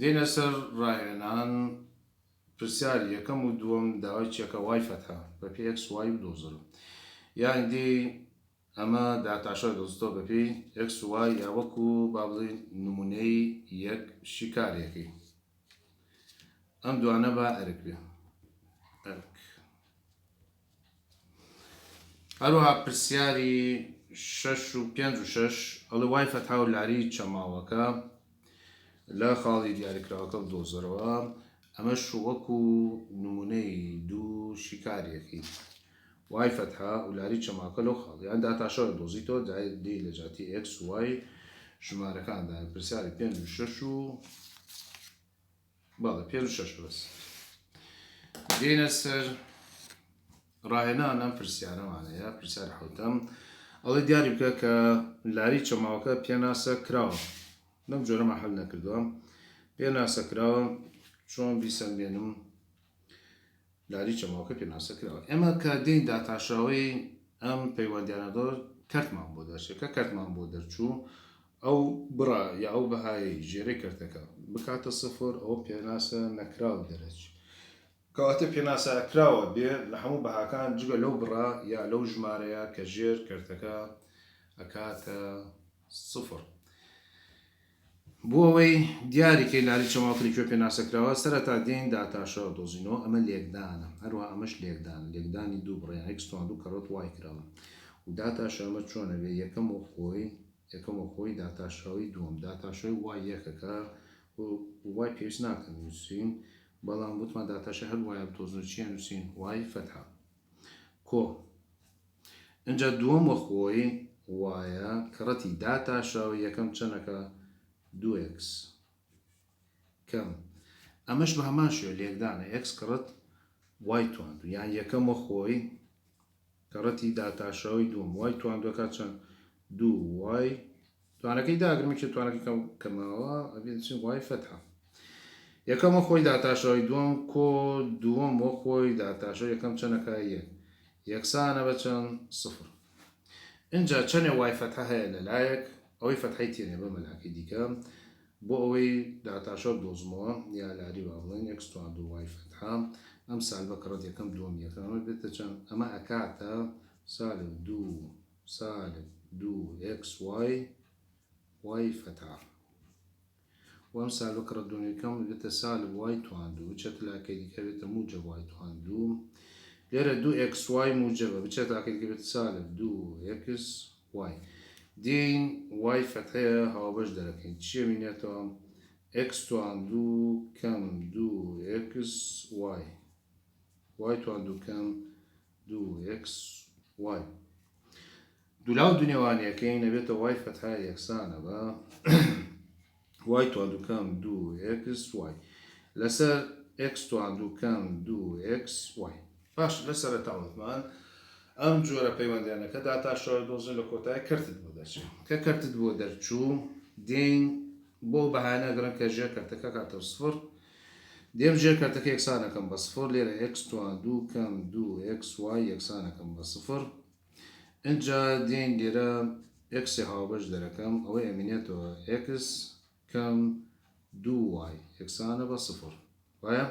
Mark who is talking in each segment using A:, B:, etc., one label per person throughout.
A: دێنە سەر ڕاهێنان پرسیاری یەکەم و دووەم داوای چێکە وای فەتها بە پێ ئەکس وای و دۆزر یاندی ئەمە داتاشە دۆستۆ بەپی ئەکس وای یا وەکو با بڵێن نمونەی یەک شیکارێکی ئەم دوانە بە ئەرک بێ ئەرک هەروەها پرسیاری 6 و 5 و 6 ئەڵێ وای فەتها و لاری چەماوەکە لە خاڵی دیاریکراوەکە دۆزەرەوە ئەمەش وەکو نمونەی دوو شیکارێکی وای فەتها و لاری چەماوەکە لەو خاڵیان داتاشە دۆزیتەوە دی لە جاتی ئەکس وای ژمارەکاندا پرسیاری 5 و 6 و بەڵێ 5 و 6 بەس دێنە سەر ڕاهێنان ئەم پرسیارەمانەیە پرسیار حوتەم ئەڵێ دیاری بکە کە لاری چەماوەکە پێناسە کراوە لەم جۆرەمە حەل نەکردووە پێناسە کراوە چۆن بیسەنبێنم لاری چەماوەکە پێناسە کراوە ئێمە کە دین داتاشاوی ئەم پەیوەندیانەدۆ کەرتمان بۆ دەچێت کە کەرتمان بۆ دەرچوو ئەو بڕا یا ئەو بەهایی ژێرەی کەرتەکە بکاتە سفر ئەو پێناسە نەکراو دەرەچ کەواتە پێناسە کراوە بێ لە هەموو بەهاکان جگە لەو بڕا یا لەو ژمارەیە کە ژێر کەرتەکە ئەکاتە سفر بۆ ئەوەی دیاریکەی لاری چەماوەکەی کوێ پێناسەکراوە سەرەتا دێن داتاشە دۆزینەوە ئەمە لێکدانە هەروە ئەمەش لێکدانی دوو بڕیان ئەکستوان دوو کەڕۆت وای کراوە و داتاشە ئەمە چۆنە بێ یەکەم و خۆی داتاشەوەی دووەم داتاشەوەی وای یەکەکە وای پێویست ناکەن نووسین بەڵام وتمان داتاشە هەر وایە بتۆزن چیان نووسین وای فەتها کۆ اینجا دووەم وە خۆی وایە کەڕەتی داتاشەوە یەکەم چەنەکە 2x کەم ئەمەش بە هەمان شوێ لێکدانە x کەڕەت وای تواند یان یەکەم وە خۆی کەڕەتی داتاشەوەی دووەم وای تواندەکە چەند 2 وای توانەکەی داگرمێکی توانەکەی کەماوە ئەبێت وای فەتها یەکەم وە خۆی داتاشەوەی دووەم کۆ دووەم وە خۆی داتاشەوە یەکەم چەنەکە یەکسانە بە چەند سفر اینجا چەنێ وای فەتها هەیە لەلایەک ئەوەی فەتحی تێنێ بە مەلاکی دیکە بۆ ئەوەی داتاشە دۆزمەوە یا لاری با بڵێن ئەکستوان دوو وای فەتحا ئەم سال بە کەڕەت یەکەم دووەم یەکەمە بێتە چەند ئەمە ئەکاتە سالب دوو ئەکس وای فەتحا وەم سال بە کەڕەت دووەم یەکەم بێتە سالب وای تواندوو بچێت لاکەی دیکە بێتە موجب وای تواندوو لێرە دوو ئەکس وای موجبە بچێت لاکەی دیکە بێتە سالب دوو ئەکس وای دین وای فەتحەیە هاوبەش دەرەکەین چیە بینێتەوە ئەکس تواندوو کەم دوو ئەکس وای تواندوو کەم دوو ئەکس وای دوولاو دونێوانیەکەی نەبێتە وای فەتحە یەکسانە بە وای تواندوو کەم دوو ئەکس وای لەسەر ئەکس تواندوو کەم دوو ئەکس وای باش لەسەرەتاوتمان ئەم جۆرە پەیوەندیانەکە داتاشەوە دۆزن لە کۆتای کەرتت بۆ دەچێت کە کەرتت بۆ دەرچوو دێن بۆ بەهانە گرن کە ژێر کەرتەکە کاتە سفر دێم ژێر کەرتەکە یەکسانەکەم بە سفر لێرە ئەکس تواندوو کەم دوو ئەکس وای یەکسانەکەم بە سفر اینجا دێن لێرە ئەکسی هاوبەش دەرەکەم ئەوەی ئەمینێتەوە ئەکس کەم دوو وای یەکسانە بە سفر وایە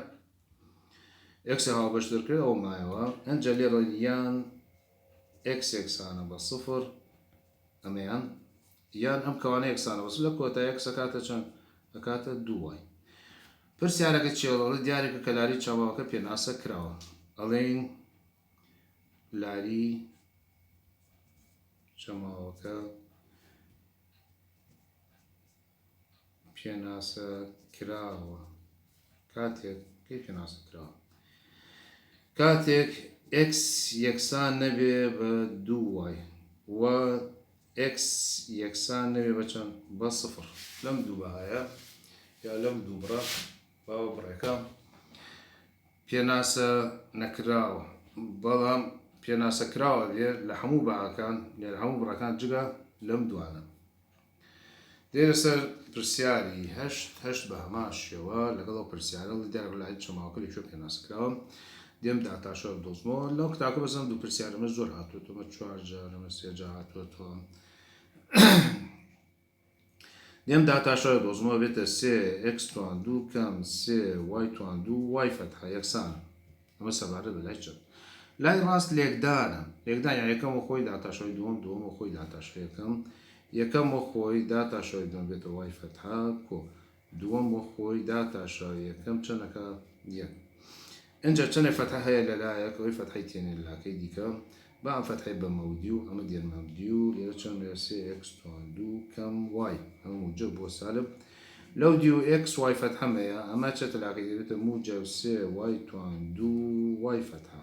A: ئەکسی هاوبەش دەرکرێت ئەو مایەوە ئەنجا لێرە یان x یەکسانە بە سفر ئەمەیان یان ئەم کەوانە یەکسانە بەس لە کۆتا x ئەکاتە چەند ئەکاتە دووای پرسیارەکە چێڵەڵە دیارێکە کە لاری چاواوەکە پێناسە کراوە ئەڵێن لاری چەماوەکە پێناسە کراوە کاتێک کەی پێناسە کراوە کاتێک x یەکسان نەبێ بە دوو وای و x یەکسان نەبێ بە چەند بە سفر لەم دوو بەهایە یا لەم دوو بڕە باوە بڕێکە پێناسە نەکراوە بەڵام پێناسە کراوە بێ لە هەموو بەهاکان لە هەموو بڕەکان جگە لەم دوانە دێرە سەر پرسیاری هەشت بە هەمان شێوە لەگەڵ ئەو پرسیارە دیارە لای چەماوەکە لەکوێ پێناسە کراوە دێم داتاشە دۆزمەوە لەو کتاکە بەزم دوو پرسیارەمە زۆر هاتووەتەوە 4 جار لەمە 3 جار هاتووەتەوە دێم داتاشۆی دۆزمەوە بێتە 3x توان 2 کەم 3y توان 2 y فەتحە یەکسانە ئەمە سەبارەت بە لای چەند لای ڕاست لێکدانە لێکدان یان یەکەم و خۆی داتاشۆی دووەم دووەم و خۆی داتاشۆی یەکەم و خۆی داتاشۆی دووەم بێتە y فەتحە کۆ دووەم و خۆی داتاشۆی یەکەم چەندەکە یەک اینجا چەندێک فەتحە هەیە لەلایەک ئەوەی فەتحەی تێنێ لەلاکەی دیکە با ئەم فەتحەی بە مەودی و ئەمە دێرمەمدی و لێرە چەند لێرە 3x توان 2 کەم y ئەمە موجب بۆ سالب لەو دی و x y فەتحەمەیە ئەمە چێتە لاکەی دەبێتە موجب 3y توان 2 y فەتحە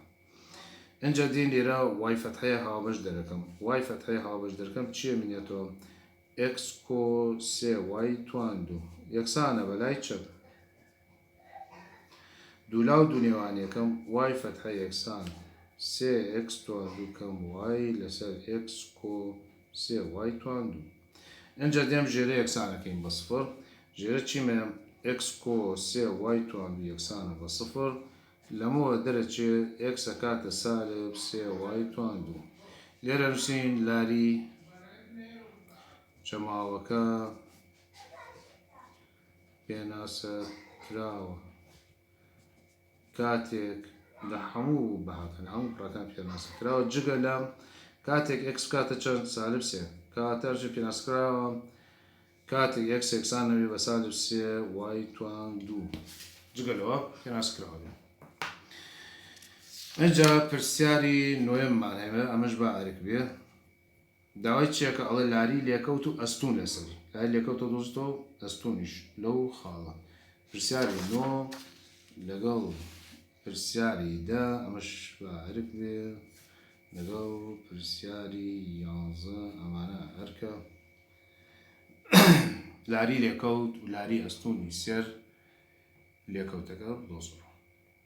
A: اینجا دین لێرە y فەتحەیە هاوبەش دەرەکەم y فەتحەیە هاوبەش دەرەکەم چیە منێتەوە x کۆ 3y توان 2 یەکسانە بەلای چەند دوولاو دوونێوانیەکەم y فەتحە یەکسان 3x توان 2 کەم y لەسەر x کۆ 3y توان 2 اینجا دێم ژێرە یەکسانەکەین بە سفر ژێرە چیمە x کۆ 3y توان 2 یەکسانە بە سفر لەمەوە دەرەچێ x ئەکاتە سالب 3y توان 2 لێرە نووسین لاری چەماوەکە پێناسە کراوە کاتێک لە هەموو بەهاتن هەموو پڕەکان پێناسەکراوە جگە لە کاتێک x کاتە چەند سالب 3 کاتەژ پێناسکراوە کاتێک x یەکسانەوێ بە سالب 3 y توان 2 جگەلەوە پێناسکراوە اینجا پرسیاری نوێممان هەیە ئەمەش بە ئارێک بێ داوای چیەکە ئەڵێ لاری لێکەوت و ئەستون لەسەری لاری لێکەوتە دۆستەوە ئەستونیش لەو خاڵە پرسیاری نۆ لەگەڵ پرسیاری دا ئەمەش بە ئارێک بێ لەگەڵ پرسیاری 11 ئەمانە هەرکە لاری لێکەوت و لاری ئەستونی سێر لێکەوتەکە دۆزڕ